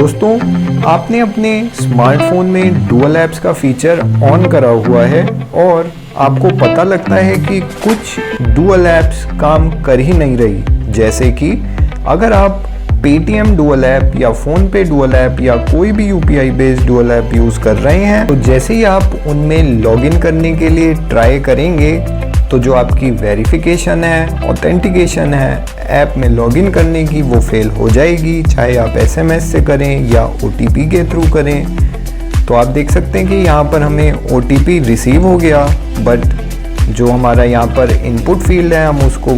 दोस्तों, आपने अपने स्मार्टफोन में डुअल ऐप्स का फीचर ऑन करा हुआ है और आपको पता लगता है कि कुछ डुअल ऐप्स काम कर ही नहीं रही। जैसे कि अगर आप पेटीएम डुअल ऐप या फ़ोन पे डुअल ऐप या कोई भी UPI based dual app use कर रहे हैं, तो जैसे ही आप उनमें लॉगिन करने के लिए ट्राई करेंगे तो जो आपकी वेरिफिकेशन है, ऑथेंटिकेशन है ऐप में लॉगिन करने की, वो फेल हो जाएगी, चाहे आप एसएमएस से करें या ओटीपी के थ्रू करें। तो आप देख सकते हैं कि यहाँ पर हमें ओटीपी रिसीव हो गया, बट जो हमारा यहाँ पर इनपुट फील्ड है हम उसको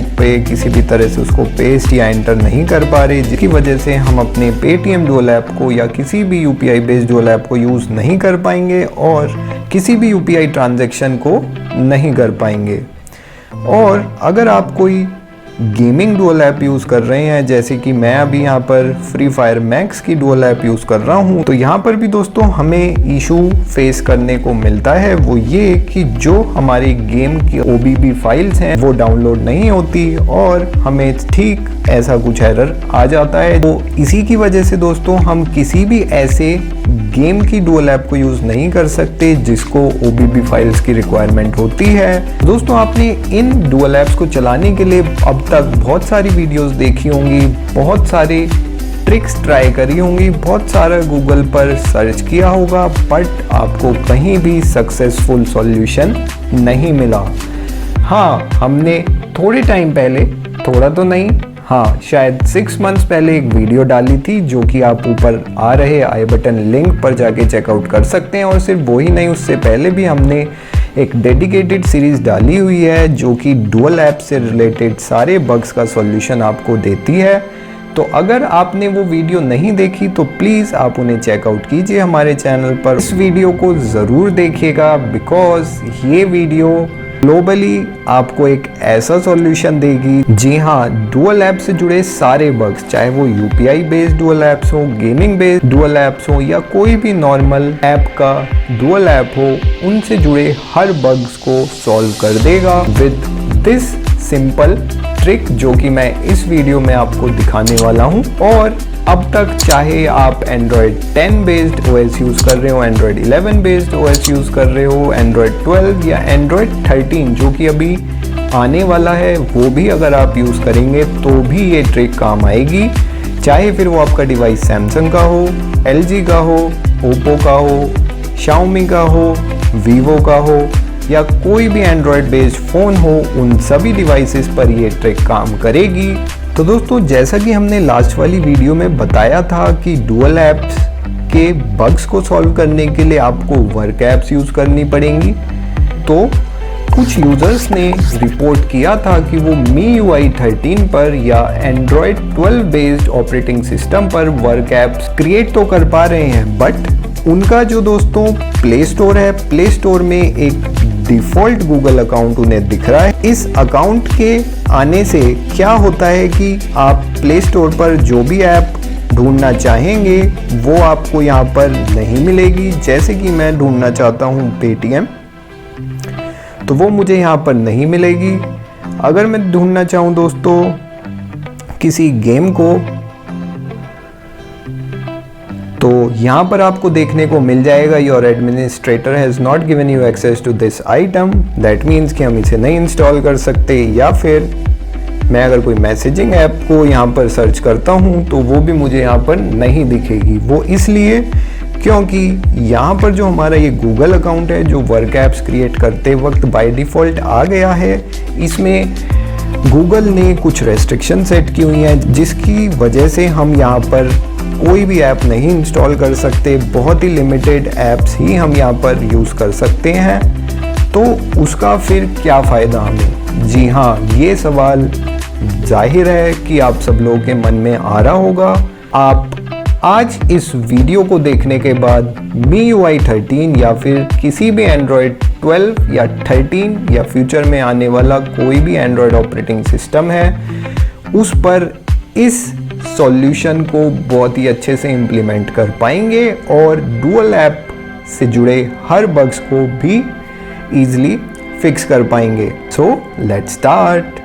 किसी भी तरह से उसको पेस्ट या एंटर नहीं कर पा रहे, जिसकी वजह से हम अपने पेटीएम डुअल ऐप को या किसी भी यूपीआई बेस्ड डुअल ऐप को यूज़ नहीं कर पाएंगे और किसी भी यूपीआई ट्रांजैक्शन को नहीं कर पाएंगे। और अगर आप कोई गेमिंग डुअल ऐप यूज़ कर रहे हैं, जैसे कि मैं अभी यहाँ पर फ्री फायर मैक्स की डुअल ऐप यूज़ कर रहा हूँ, तो यहाँ पर भी दोस्तों हमें इशू फेस करने को मिलता है। वो ये कि जो हमारी गेम की OBB फाइल्स हैं वो डाउनलोड नहीं होती और हमें ठीक ऐसा कुछ एरर आ जाता है। तो इसी की वजह से दोस्तों हम किसी भी ऐसे गेम की डुअल ऐप को यूज़ नहीं कर सकते जिसको OBB फाइल्स की रिक्वायरमेंट होती है। दोस्तों, आपने इन डुअल ऐप्स को चलाने के लिए अब तक बहुत सारी वीडियोस देखी होंगी, बहुत सारे ट्रिक्स ट्राई करी होंगी, बहुत सारा गूगल पर सर्च किया होगा, बट आपको कहीं भी सक्सेसफुल सॉल्यूशन नहीं मिला। हाँ, हमने थोड़े टाइम पहले, थोड़ा तो नहीं, हाँ शायद 6 मंथ्स पहले एक वीडियो डाली थी जो कि आप ऊपर आ रहे आई बटन लिंक पर जाके चेकआउट कर सकते हैं। और सिर्फ वही नहीं, उससे पहले भी हमने एक डेडिकेटेड सीरीज डाली हुई है जो कि डुअल ऐप से रिलेटेड सारे बग्स का सॉल्यूशन आपको देती है। तो अगर आपने वो वीडियो नहीं देखी तो प्लीज़ आप उन्हें चेकआउट कीजिए हमारे चैनल पर। इस वीडियो को ज़रूर देखिएगा बिकॉज ये वीडियो ग्लोबली आपको एक ऐसा सॉल्यूशन देगी। जी हाँ, डुअल ऐप से जुड़े सारे बग्स, चाहे वो यूपीआई बेस्ड डुअल ऐप्स हो, गेमिंग बेस्ड डुअल ऐप्स हो या कोई भी नॉर्मल ऐप का डुअल ऐप हो, उनसे जुड़े हर बग्स को सॉल्व कर देगा विद दिस सिंपल ट्रिक जो कि मैं इस वीडियो में आपको दिखाने वाला हूँ। और अब तक चाहे आप Android 10 बेस्ड OS यूज़ कर रहे हो, Android 11 बेस्ड OS यूज़ कर रहे हो, Android 12 या Android 13 जो कि अभी आने वाला है, वो भी अगर आप यूज़ करेंगे तो भी ये ट्रिक काम आएगी। चाहे फिर वो आपका डिवाइस सैमसंग का हो, LG का हो, ओप्पो का हो, Xiaomi का हो, वीवो का हो या कोई भी एंड्रॉयड बेस्ड फ़ोन हो, उन सभी डिवाइसेस पर ये ट्रिक काम करेगी। तो दोस्तों, जैसा कि हमने लास्ट वाली वीडियो में बताया था कि डुअल ऐप्स के बग्स को सॉल्व करने के लिए आपको वर्क ऐप्स यूज़ करनी पड़ेंगी। तो कुछ यूज़र्स ने रिपोर्ट किया था कि वो MIUI 13 पर या Android 12 बेस्ड ऑपरेटिंग सिस्टम पर वर्क ऐप्स क्रिएट तो कर पा रहे हैं, बट उनका जो दोस्तों प्ले स्टोर है, प्ले स्टोर में एक डिफ़ॉल्ट गूगल अकाउंट उन्हें दिख रहा है। इस अकाउंट के आने से क्या होता है कि आप प्ले स्टोर पर जो भी ऐप ढूंढना चाहेंगे वो आपको यहाँ पर नहीं मिलेगी। जैसे कि मैं ढूंढना चाहता हूँ पेटीएम, तो वो मुझे यहाँ पर नहीं मिलेगी। अगर मैं ढूंढना चाहूँ दोस्तों किसी गेम को, तो यहाँ पर आपको देखने को मिल जाएगा your administrator has not given you access to this item. That means कि हम इसे नहीं इंस्टॉल कर सकते। या फिर मैं अगर कोई मैसेजिंग ऐप को यहाँ पर सर्च करता हूँ तो वो भी मुझे यहाँ पर नहीं दिखेगी। वो इसलिए क्योंकि यहाँ पर जो हमारा ये गूगल अकाउंट है जो वर्क ऐप्स क्रिएट करते वक्त बाय डिफ़ॉल्ट आ गया है, इसमें गूगल ने कुछ रेस्ट्रिक्शन सेट की हुई हैं जिसकी वजह से हम यहाँ पर कोई भी ऐप नहीं इंस्टॉल कर सकते। बहुत ही लिमिटेड ऐप्स ही हम यहाँ पर यूज़ कर सकते हैं। तो उसका फिर क्या फ़ायदा हमें? जी हाँ, ये सवाल जाहिर है कि आप सब लोगों के मन में आ रहा होगा। आप आज इस वीडियो को देखने के बाद MIUI 13 या फिर किसी भी Android 12 या 13 या फ्यूचर में आने वाला कोई भी एंड्रॉयड ऑपरेटिंग सिस्टम है, उस पर इस सॉल्यूशन को बहुत ही अच्छे से इम्प्लीमेंट कर पाएंगे और डुअल ऐप से जुड़े हर बग्स को भी ईजिली फिक्स कर पाएंगे। So let's start.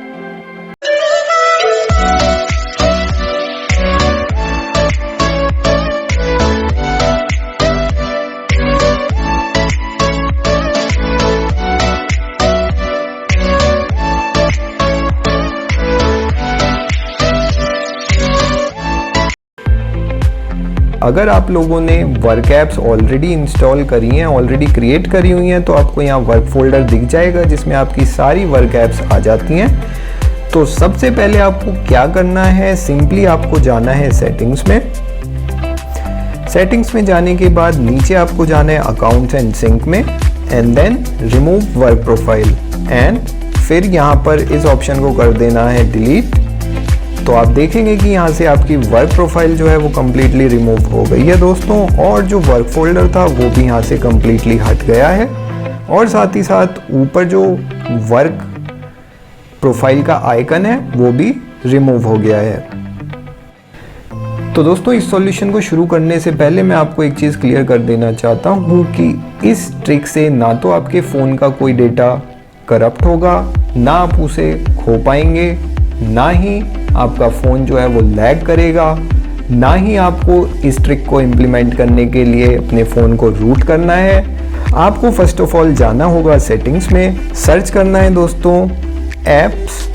अगर आप लोगों ने वर्क ऐप्स ऑलरेडी इंस्टॉल करी हैं, ऑलरेडी क्रिएट करी हुई हैं, तो आपको यहाँ वर्क फोल्डर दिख जाएगा जिसमें आपकी सारी वर्क ऐप्स आ जाती हैं। तो सबसे पहले आपको क्या करना है, सिंपली आपको जाना है सेटिंग्स में। सेटिंग्स में जाने के बाद नीचे आपको जाना है अकाउंट्स एंड सिंक में, and then remove work profile, and फिर यहाँ पर इस ऑप्शन को कर देना है डिलीट। तो आप देखेंगे कि यहाँ से आपकी वर्क प्रोफाइल जो है वो कम्प्लीटली रिमूव हो गई है दोस्तों, और जो वर्क फोल्डर था वो भी यहाँ से कम्प्लीटली हट गया है, और साथ ही साथ ऊपर जो वर्क प्रोफाइल का आइकन है वो भी रिमूव हो गया है। तो दोस्तों इस सॉल्यूशन को शुरू करने से पहले मैं आपको एक चीज़ क्लियर कर देना चाहता हूँ कि इस ट्रिक से ना तो आपके फ़ोन का कोई डेटा करप्ट होगा, ना आप उसे खो पाएंगे, ना ही आपका फ़ोन जो है वो लैग करेगा, ना ही आपको इस ट्रिक को इम्प्लीमेंट करने के लिए अपने फ़ोन को रूट करना है। आपको फर्स्ट ऑफ ऑल जाना होगा सेटिंग्स में, सर्च करना है दोस्तों ऐप्स,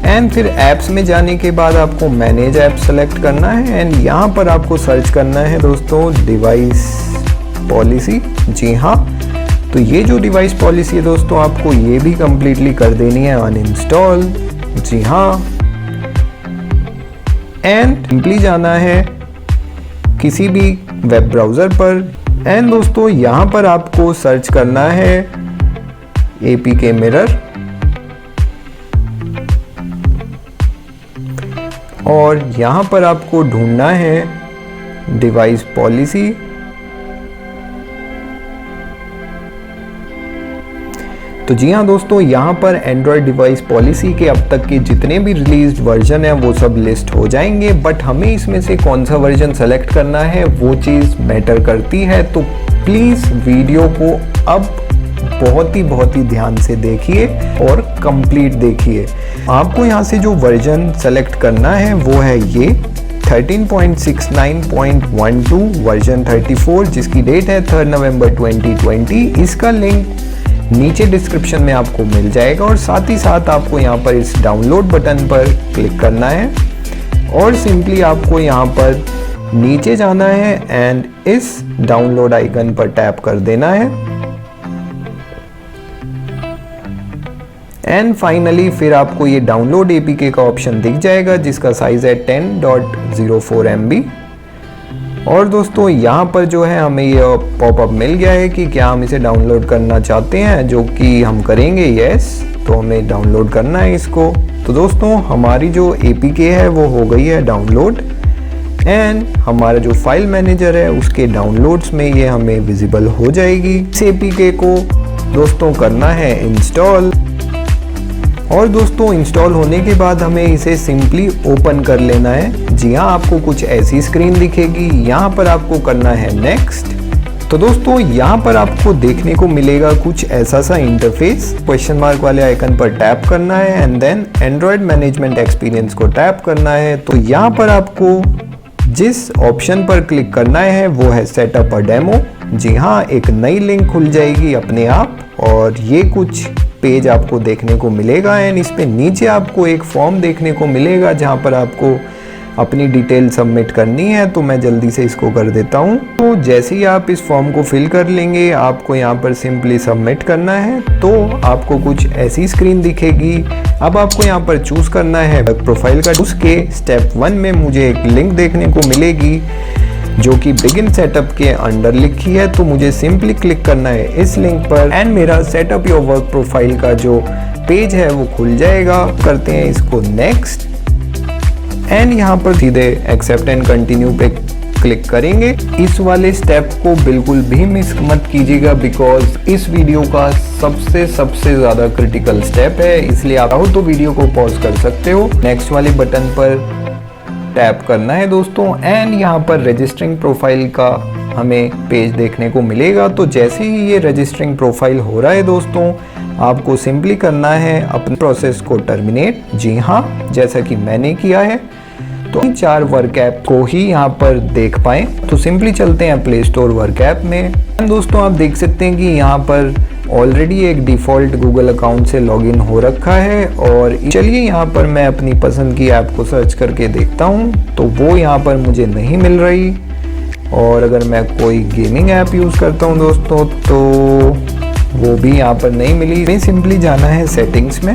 एंड फिर ऐप्स में जाने के बाद आपको मैनेज ऐप सेलेक्ट करना है, एंड यहाँ पर आपको सर्च करना है दोस्तों डिवाइस पॉलिसी। जी हाँ, तो ये जो डिवाइस पॉलिसी है दोस्तों आपको ये भी कंप्लीटली कर देनी है अनइंस्टॉल। जी हाँ, एंड सिंपली जाना है किसी भी वेब ब्राउज़र पर, एंड दोस्तों यहाँ पर आपको सर्च करना है APK मिरर, और यहाँ पर आपको ढूंढना है डिवाइस पॉलिसी। तो जी हाँ दोस्तों, यहाँ पर एंड्रॉयड डिवाइस पॉलिसी के अब तक के जितने भी रिलीज्ड वर्जन हैं वो सब लिस्ट हो जाएंगे, बट हमें इसमें से कौन सा वर्जन सेलेक्ट करना है वो चीज़ मैटर करती है। तो प्लीज़ वीडियो को अब बहुत ही ध्यान से देखिए और कंप्लीट देखिए। आपको यहाँ से जो वर्जन सेलेक्ट करना है वो है ये 13.69.12 वर्जन 34, जिसकी डेट है 3 नवंबर 2020। इसका लिंक नीचे डिस्क्रिप्शन में आपको मिल जाएगा, और साथ ही साथ आपको यहाँ पर इस डाउनलोड बटन पर क्लिक करना है, और सिंपली आपको यहाँ पर नीचे जाना है एंड इस डाउनलोड आइकन पर टैप कर देना है, एंड फाइनली फिर आपको ये डाउनलोड APK का ऑप्शन दिख जाएगा जिसका साइज है 10.04 MB। और दोस्तों यहाँ पर जो है हमें ये पॉपअप मिल गया है कि क्या हम इसे डाउनलोड करना चाहते हैं, जो कि हम करेंगे यस। तो हमें डाउनलोड करना है इसको। तो दोस्तों हमारी जो APK है वो हो गई है डाउनलोड, एंड हमारा जो फाइल मैनेजर है उसके डाउनलोड्स में ये हमें विजिबल हो जाएगी। इस APK को दोस्तों करना है इंस्टॉल, और दोस्तों इंस्टॉल होने के बाद हमें इसे सिंपली ओपन कर लेना है। जी हाँ, आपको कुछ ऐसी स्क्रीन दिखेगी, यहाँ पर आपको करना है नेक्स्ट। तो दोस्तों यहाँ पर आपको देखने को मिलेगा कुछ ऐसा सा इंटरफेस। क्वेश्चन मार्क वाले आइकन पर टैप करना है, and then Android management experience को टैप करना है। तो यहाँ पर आपको जिस ऑप्शन पर क्लिक करना है वो है सेटअप अ डेमो। जी हाँ, एक नई लिंक खुल जाएगी अपने आप, और ये कुछ पेज आपको देखने को मिलेगा, एंड इस पे नीचे आपको एक फॉर्म देखने को मिलेगा जहाँ पर आपको अपनी डिटेल सबमिट करनी है। तो मैं जल्दी से इसको कर देता हूँ। तो जैसे ही आप इस फॉर्म को फिल कर लेंगे, आपको यहाँ पर सिंपली सबमिट करना है। तो आपको कुछ ऐसी स्क्रीन दिखेगी। अब आपको यहाँ पर चूज करना है प्रोफाइल का। उसके स्टेप 1 में मुझे एक लिंक देखने को मिलेगी जो कि बिगिन सेटअप के अंडर लिखी है। तो मुझे सिंपली क्लिक करना है इस लिंक पर, एंड मेरा सेटअप योर वर्क प्रोफाइल का जो पेज है वो खुल जाएगा। करते हैं इसको नेक्स्ट, एंड यहाँ पर सीधे एक्सेप्ट एंड कंटिन्यू पे क्लिक करेंगे। इस वाले स्टेप को बिल्कुल भी मिस मत कीजिएगा, बिकॉज इस वीडियो का सबसे ज़्यादा क्रिटिकल स्टेप है। इसलिए आप चाहो तो वीडियो को पॉज कर सकते हो। नेक्स्ट वाले बटन पर टैप करना है दोस्तों, एंड यहाँ पर रजिस्टरिंग प्रोफाइल का हमें पेज देखने को मिलेगा। तो जैसे ही ये रजिस्टरिंग प्रोफाइल हो रहा है दोस्तों, आपको सिंपली करना है अपने प्रोसेस को टर्मिनेट। जी हाँ, जैसा कि मैंने किया है। तो 4 वर्क ऐप को ही यहाँ पर देख पाएं, तो सिंपली चलते हैं प्ले स्टोर वर्क ऐप में। दोस्तों आप देख सकते हैं कि यहाँ पर ऑलरेडी एक डिफ़ॉल्ट गूगल अकाउंट से लॉगिन हो रखा है। और चलिए यहाँ पर मैं अपनी पसंद की ऐप को सर्च करके देखता हूँ, तो वो यहाँ पर मुझे नहीं मिल रही। और अगर मैं कोई गेमिंग ऐप यूज़ करता हूँ दोस्तों, तो वो भी यहाँ पर नहीं मिली। हमें सिंपली जाना है सेटिंग्स में,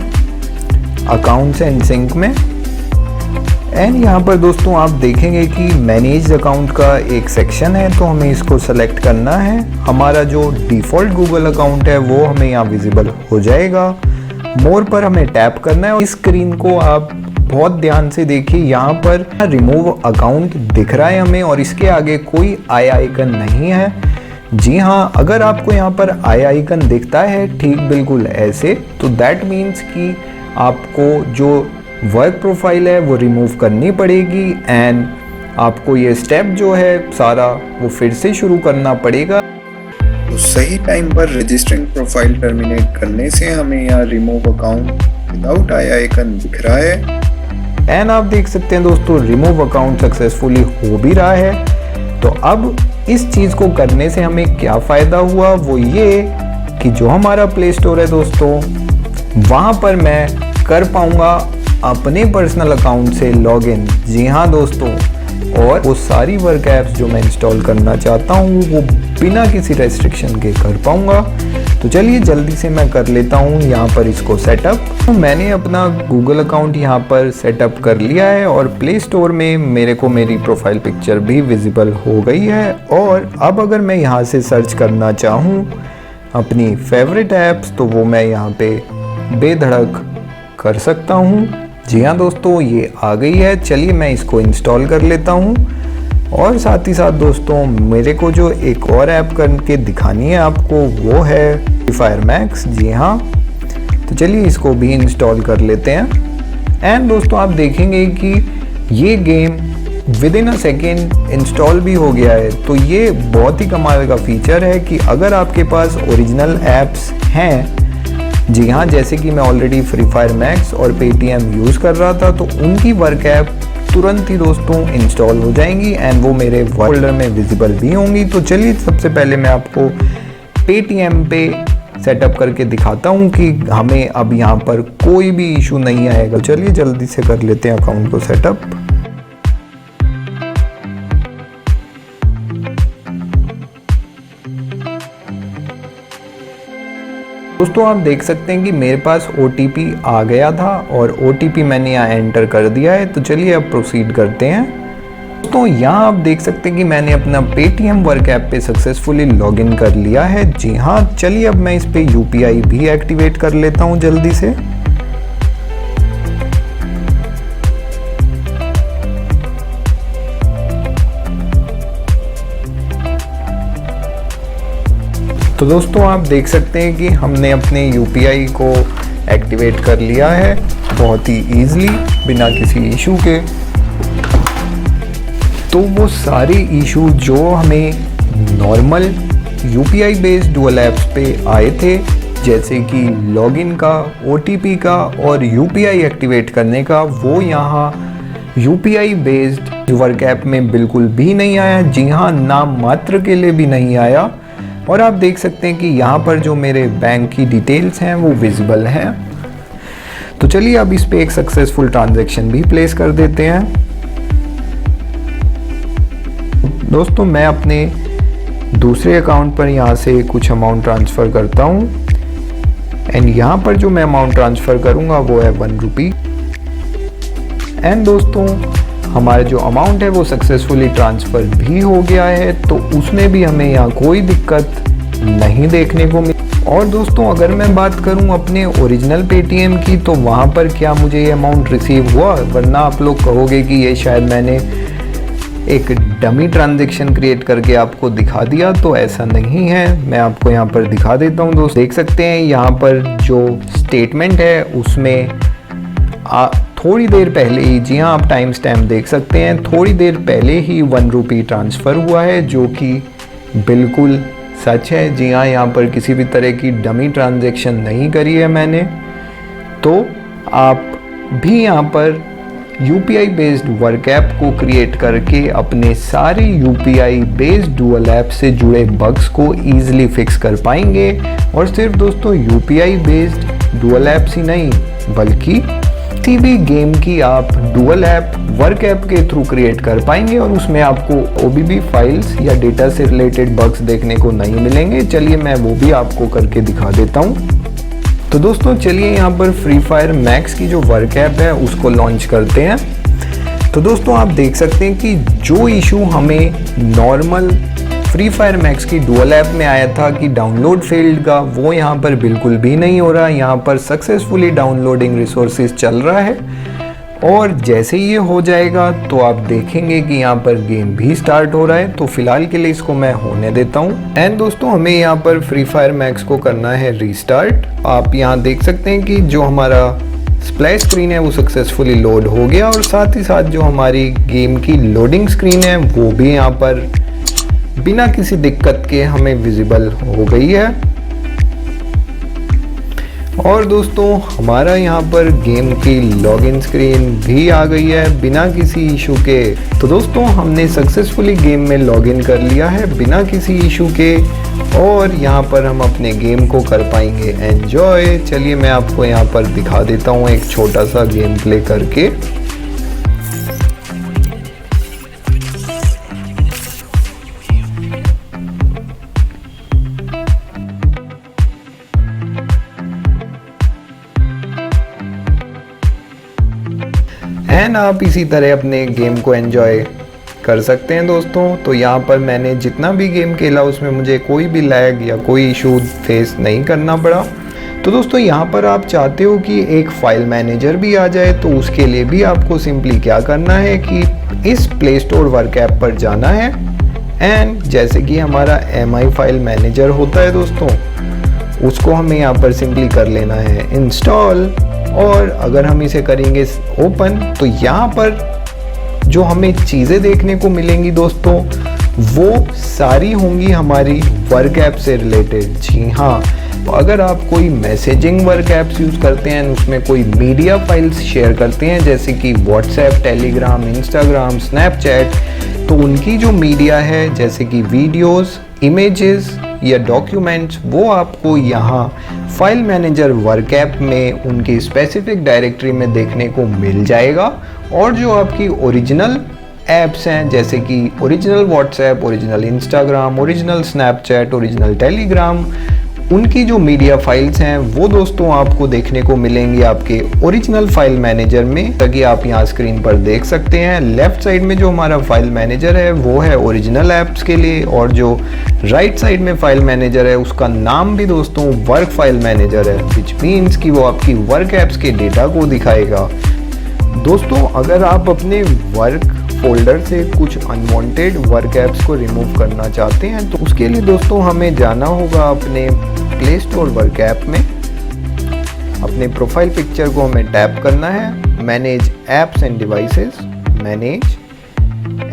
अकाउंट्स एंड सिंक में, एंड यहाँ पर दोस्तों आप देखेंगे कि मैनेज अकाउंट का एक सेक्शन है, तो हमें इसको सेलेक्ट करना है। हमारा जो डिफ़ॉल्ट गूगल अकाउंट है वो हमें यहाँ विजिबल हो जाएगा। मोर पर हमें टैप करना है। इस स्क्रीन को आप बहुत ध्यान से देखिए, यहाँ पर रिमूव अकाउंट दिख रहा है हमें और इसके आगे कोई आई आइकन नहीं है। जी हाँ, अगर आपको यहाँ पर आई आइकन दिखता है ठीक बिल्कुल ऐसे, तो दैट मीन्स कि आपको जो वर्क प्रोफाइल है वो रिमूव करनी पड़ेगी एंड आपको ये स्टेप जो है सारा वो फिर से शुरू करना पड़ेगा। तो सही टाइम पर रजिस्टरिंग प्रोफाइल टर्मिनेट करने से हमें यहाँ remove account without I icon दिख रहा है एंड आप देख सकते हैं दोस्तों रिमूव अकाउंट सक्सेसफुली हो भी रहा है। तो अब इस चीज़ को करने से हमें क्या फ़ायदा हुआ, वो ये कि जो हमारा प्ले स्टोर है दोस्तों, वहाँ पर मैं कर पाऊँगा अपने पर्सनल अकाउंट से लॉगिन। जी हाँ दोस्तों, और वो सारी वर्क ऐप्स जो मैं इंस्टॉल करना चाहता हूँ वो बिना किसी रेस्ट्रिक्शन के कर पाऊँगा। तो चलिए जल्दी से मैं कर लेता हूँ यहाँ पर इसको सेटअप। तो मैंने अपना गूगल अकाउंट यहाँ पर सेटअप कर लिया है और प्ले स्टोर में मेरे को मेरी प्रोफाइल पिक्चर भी विजिबल हो गई है। और अब अगर मैं यहाँ से सर्च करना चाहूँ अपनी फेवरेट ऐप्स, तो वो मैं यहाँ पे बेधड़क कर सकता हूँ। जी हाँ दोस्तों, ये आ गई है। चलिए मैं इसको इंस्टॉल कर लेता हूँ। और साथ ही साथ दोस्तों मेरे को जो एक और ऐप करके दिखानी है आपको, वो है फ्री फायर मैक्स। जी हाँ, तो चलिए इसको भी इंस्टॉल कर लेते हैं। एंड दोस्तों आप देखेंगे कि ये game with in a second install भी हो गया है। तो ये बहुत ही कमाल का फीचर है कि अगर आपके पास ओरिजिनल ऐप्स हैं, जी हाँ, जैसे कि मैं ऑलरेडी फ्री फायर मैक्स और पेटीएम यूज़ कर रहा था, तो उनकी वर्क ऐप तुरंत ही दोस्तों इंस्टॉल हो जाएंगी एंड वो मेरे फोल्डर में विजिबल भी होंगी। तो चलिए सबसे पहले मैं आपको पेटीएम पे सेटअप करके दिखाता हूँ कि हमें अब यहाँ पर कोई भी इशू नहीं आएगा। चलिए जल्दी से कर लेते हैं अकाउंट को सेटअप। दोस्तों आप देख सकते हैं कि मेरे पास OTP आ गया था और OTP मैंने यहाँ एंटर कर दिया है। तो चलिए अब प्रोसीड करते हैं। दोस्तों यहाँ आप देख सकते हैं कि मैंने अपना पेटीएम वर्क ऐप पे सक्सेसफुली लॉगिन कर लिया है। जी हाँ, चलिए अब मैं इस पे UPI भी एक्टिवेट कर लेता हूँ जल्दी से। तो दोस्तों आप देख सकते हैं कि हमने अपने UPI को एक्टिवेट कर लिया है बहुत ही ईजिली, बिना किसी इशू के। तो वो सारे इशू जो हमें normal UPI based dual apps पे आए थे, जैसे कि लॉगिन का, OTP का और UPI एक्टिवेट करने का, वो यहाँ UPI बेस्ड वर्क ऐप में बिल्कुल भी नहीं आया। जी हाँ, नाम मात्र के लिए भी नहीं आया। और आप देख सकते हैं कि यहाँ पर जो मेरे बैंक की डिटेल्स हैं वो विजिबल हैं। तो चलिए अब इस पे एक सक्सेसफुल ट्रांजैक्शन भी प्लेस कर देते हैं। दोस्तों मैं अपने दूसरे अकाउंट पर यहाँ से कुछ अमाउंट ट्रांसफ़र करता हूँ एंड यहाँ पर जो मैं अमाउंट ट्रांसफ़र करूँगा वो है 1 रुपी। एंड दोस्तों हमारा जो अमाउंट है वो सक्सेसफुली ट्रांसफ़र भी हो गया है, तो उसमें भी हमें यहाँ कोई दिक्कत नहीं देखने को मिली। और दोस्तों अगर मैं बात करूँ अपने ओरिजिनल पेटीएम की, तो वहाँ पर क्या मुझे ये अमाउंट रिसीव हुआ, वरना आप लोग कहोगे कि ये शायद मैंने एक डमी ट्रांजैक्शन क्रिएट करके आपको दिखा दिया। तो ऐसा नहीं है, मैं आपको यहाँ पर दिखा देता हूँ। दोस्त देख सकते हैं यहाँ पर जो स्टेटमेंट है उसमें थोड़ी देर पहले ही, जी हाँ आप टाइम स्टैम्प देख सकते हैं, थोड़ी देर पहले ही 1 रुपी ट्रांसफ़र हुआ है, जो कि बिल्कुल सच है। जी हाँ, यहाँ पर किसी भी तरह की डमी ट्रांजैक्शन नहीं करी है मैंने। तो आप भी यहाँ पर UPI बेस्ड वर्क ऐप को क्रिएट करके अपने सारे UPI बेस्ड डुअल ऐप से जुड़े बग्स को ईजिली फिक्स कर पाएंगे। और सिर्फ दोस्तों UPI बेस्ड डुअल ऐप्स ही नहीं, बल्कि किसी भी गेम की आप डुअल ऐप वर्क ऐप के थ्रू क्रिएट कर पाएंगे और उसमें आपको OBB फाइल्स या डेटा से रिलेटेड बग्स देखने को नहीं मिलेंगे। चलिए मैं वो भी आपको करके दिखा देता हूँ। तो दोस्तों चलिए यहाँ पर फ्री फायर मैक्स की जो वर्क ऐप है उसको लॉन्च करते हैं। तो दोस्तों आप देख सकते हैं कि जो इशू हमें नॉर्मल फ्री फायर मैक्स की डुअल ऐप में आया था कि डाउनलोड फेल्ड का, वो यहाँ पर बिल्कुल भी नहीं हो रहा। यहाँ पर सक्सेसफुली डाउनलोडिंग रिसोर्सेज चल रहा है और जैसे ये हो जाएगा तो आप देखेंगे कि यहाँ पर गेम भी स्टार्ट हो रहा है। तो फिलहाल के लिए इसको मैं होने देता हूँ। एंड दोस्तों हमें यहाँ पर फ्री फायर मैक्स को करना है रीस्टार्ट। आप यहाँ देख सकते हैं कि जो हमारा स्प्लैश स्क्रीन है वो सक्सेसफुली लोड हो गया और साथ ही साथ जो हमारी गेम की लोडिंग स्क्रीन है वो भी यहाँ पर बिना किसी दिक्कत के हमें विजिबल हो गई है। और दोस्तों हमारा यहाँ पर गेम की लॉगिन स्क्रीन भी आ गई है बिना किसी इशू के। तो दोस्तों हमने सक्सेसफुली गेम में लॉगिन कर लिया है बिना किसी इशू के और यहाँ पर हम अपने गेम को कर पाएंगे एंजॉय। चलिए मैं आपको यहाँ पर दिखा देता हूँ एक छोटा सा गेम प्ले करके। एंड आप इसी तरह अपने गेम को एंजॉय कर सकते हैं दोस्तों। तो यहाँ पर मैंने जितना भी गेम खेला उसमें मुझे कोई भी लैग या कोई इशू फेस नहीं करना पड़ा। तो दोस्तों यहाँ पर आप चाहते हो कि एक फाइल मैनेजर भी आ जाए तो उसके लिए भी आपको सिंपली क्या करना है कि इस प्ले स्टोर वर्क ऐप पर जाना है एंड जैसे कि हमारा MI फाइल मैनेजर होता है दोस्तों, उसको हमें यहाँ पर सिंपली कर लेना है इंस्टॉल। और अगर हम इसे करेंगे ओपन तो यहाँ पर जो हमें चीज़ें देखने को मिलेंगी दोस्तों वो सारी होंगी हमारी वर्क ऐप से रिलेटेड। जी हाँ, तो अगर आप कोई मैसेजिंग वर्क ऐप्स यूज़ करते हैं उसमें कोई मीडिया फाइल्स शेयर करते हैं जैसे कि व्हाट्सएप, टेलीग्राम, इंस्टाग्राम, स्नैपचैट, तो उनकी जो मीडिया है जैसे कि वीडियोस, इमेजेस या डॉक्यूमेंट्स वो आपको यहाँ फाइल मैनेजर वर्क ऐप में उनकी स्पेसिफिक डायरेक्टरी में देखने को मिल जाएगा। और जो आपकी ओरिजिनल ऐप्स हैं जैसे कि original WhatsApp, original Instagram, original Snapchat, original Telegram, उनकी जो मीडिया फाइल्स हैं वो दोस्तों आपको देखने को मिलेंगी आपके ओरिजिनल फाइल मैनेजर में, ताकि आप यहाँ स्क्रीन पर देख सकते हैं। लेफ्ट साइड में जो हमारा फाइल मैनेजर है वो है ओरिजिनल ऐप्स के लिए और जो राइट साइड में फाइल मैनेजर है उसका नाम भी दोस्तों वर्क फाइल मैनेजर है, विच मीन्स कि वो आपकी वर्क ऐप्स के डेटा को दिखाएगा। दोस्तों अगर आप अपने वर्क फोल्डर से कुछ अनवांटेड वर्क ऐप्स को रिमूव करना चाहते हैं तो उसके लिए दोस्तों हमें जाना होगा अपने प्ले स्टोर वर्क ऐप में। अपने प्रोफाइल पिक्चर को हमें टैप करना है, manage apps end devices, manage,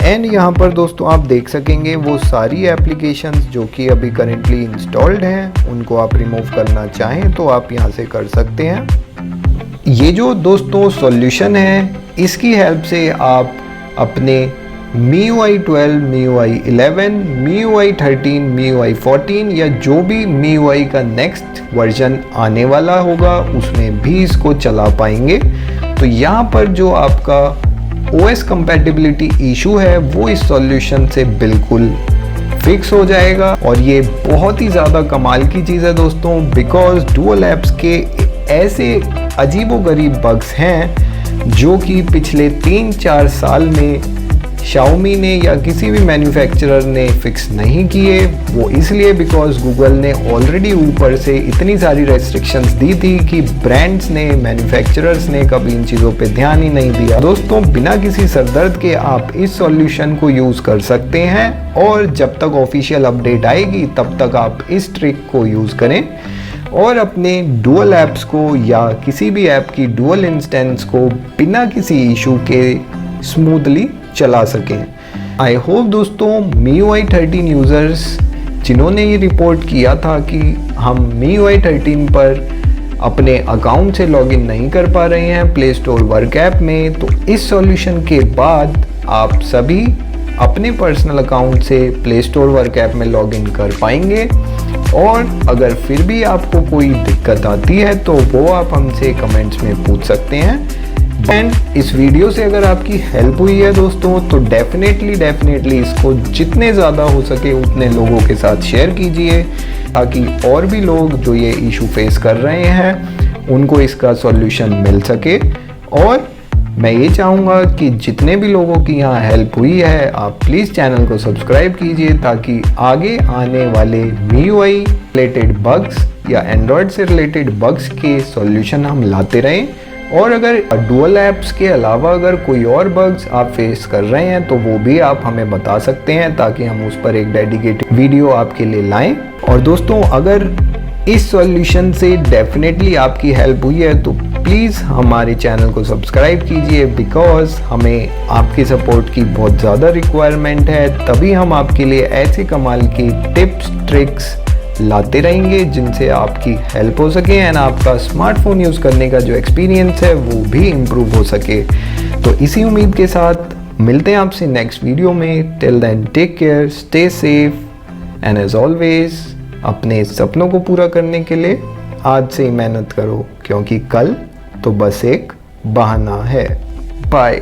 and यहाँ पर दोस्तों आप देख सकेंगे वो सारी एप्लीकेशंस जो कि अभी करेंटली इंस्टॉल्ड हैं उनको आप रिमूव करना चाहें तो आप यहाँ से कर सकते हैं। ये जो दोस्तों सॉल्यूशन है इसकी हेल्प से आप अपने MIUI 12, MIUI 11, MIUI 13, MIUI 14 या जो भी MIUI का नेक्स्ट वर्जन आने वाला होगा उसमें भी इसको चला पाएंगे। तो यहाँ पर जो आपका OS कंपैटिबिलिटी इशू है वो इस सॉल्यूशन से बिल्कुल फिक्स हो जाएगा। और ये बहुत ही ज़्यादा कमाल की चीज़ है दोस्तों, बिकॉज डुअल ऐप्स के ऐसे अजीबोगरीब बग्स हैं जो कि पिछले 3-4 साल में Xiaomi ने या किसी भी मैन्युफैक्चरर ने फिक्स नहीं किए। वो इसलिए बिकॉज गूगल ने ऑलरेडी ऊपर से इतनी सारी रेस्ट्रिक्शंस दी थी कि ब्रांड्स ने, मैन्युफैक्चरर्स ने कभी इन चीज़ों पे ध्यान ही नहीं दिया। दोस्तों बिना किसी सरदर्द के आप इस सॉल्यूशन को यूज़ कर सकते हैं और जब तक ऑफिशियल अपडेट आएगी तब तक आप इस ट्रिक को यूज़ करें और अपने डुअल ऐप्स को या किसी भी ऐप की डुअल इंस्टेंस को बिना किसी इशू के स्मूथली चला सकें। आई होप दोस्तों MIUI 13 यूज़र्स जिन्होंने ये रिपोर्ट किया था कि हम MIUI 13 पर अपने अकाउंट से लॉगिन नहीं कर पा रहे हैं प्ले स्टोर वर्क ऐप में, तो इस सॉल्यूशन के बाद आप सभी अपने पर्सनल अकाउंट से प्ले स्टोर वर्क ऐप में लॉगिन कर पाएंगे। और अगर फिर भी आपको कोई दिक्कत आती है तो वो आप हमसे कमेंट्स में पूछ सकते हैं। एंड इस वीडियो से अगर आपकी हेल्प हुई है दोस्तों, तो डेफिनेटली इसको जितने ज़्यादा हो सके उतने लोगों के साथ शेयर कीजिए, ताकि और भी लोग जो ये इशू फेस कर रहे हैं उनको इसका सॉल्यूशन मिल सके। और मैं ये चाहूँगा कि जितने भी लोगों की यहाँ हेल्प हुई है, आप प्लीज़ चैनल को सब्सक्राइब कीजिए, ताकि आगे आने वाले MIUI रिलेटेड बग्स या एंड्रॉयड से रिलेटेड बग्स के सॉल्यूशन हम लाते रहें। और अगर डुअल ऐप्स के अलावा अगर कोई और बग्स आप फेस कर रहे हैं तो वो भी आप हमें बता सकते हैं, ताकि हम उस पर एक डेडिकेटेड वीडियो आपके लिए लाएं। और दोस्तों, अगर इस सॉल्यूशन से डेफिनेटली आपकी हेल्प हुई है तो प्लीज़ हमारे चैनल को सब्सक्राइब कीजिए, बिकॉज हमें आपकी सपोर्ट की बहुत ज़्यादा रिक्वायरमेंट है। तभी हम आपके लिए ऐसे कमाल की टिप्स ट्रिक्स लाते रहेंगे जिनसे आपकी हेल्प हो सके एंड आपका स्मार्टफोन यूज़ करने का जो एक्सपीरियंस है वो भी इम्प्रूव हो सके। तो इसी उम्मीद के साथ मिलते हैं आपसे नेक्स्ट वीडियो में। Till then take care, stay safe and as always अपने सपनों को पूरा करने के लिए आज से ही मेहनत करो, क्योंकि कल तो बस एक बहाना है। बाय।